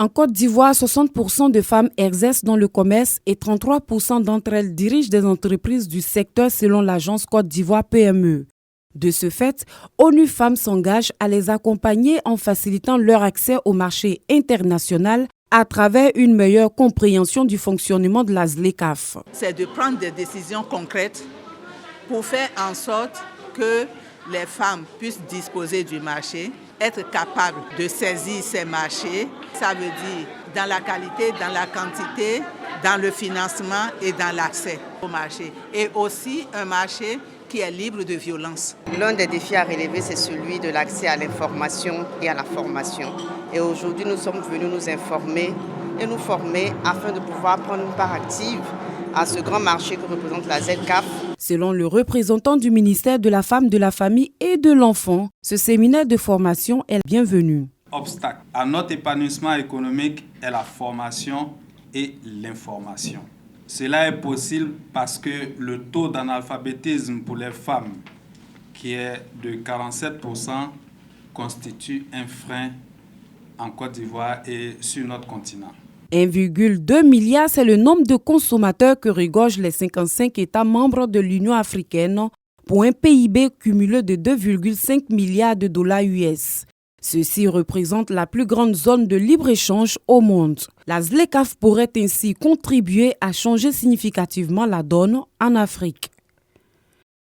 En Côte d'Ivoire, 60% de femmes exercent dans le commerce et 33% d'entre elles dirigent des entreprises du secteur selon l'agence Côte d'Ivoire PME. De ce fait, ONU Femmes s'engage à les accompagner en facilitant leur accès au marché international à travers une meilleure compréhension du fonctionnement de la ZLECAf. C'est de prendre des décisions concrètes pour faire en sorte que les femmes puissent disposer du marché, être capables de saisir ces marchés. Ça veut dire dans la qualité, dans la quantité, dans le financement et dans l'accès au marché. Et aussi un marché qui est libre de violence. L'un des défis à relever, c'est celui de l'accès à l'information et à la formation. Et aujourd'hui, nous sommes venus nous informer et nous former afin de pouvoir prendre une part active à ce grand marché que représente la ZLECAf. Selon le représentant du ministère de la Femme, de la Famille et de l'Enfant, ce séminaire de formation est bienvenu. Obstacle à notre épanouissement économique est la formation et l'information. Cela est possible parce que le taux d'analphabétisme pour les femmes, qui est de 47%, constitue un frein en Côte d'Ivoire et sur notre continent. 1,2 milliard, c'est le nombre de consommateurs que regorgent les 55 États membres de l'Union africaine pour un PIB cumulé de 2,5 milliards de dollars US. Ceci représente la plus grande zone de libre-échange au monde. La ZLECAf pourrait ainsi contribuer à changer significativement la donne en Afrique.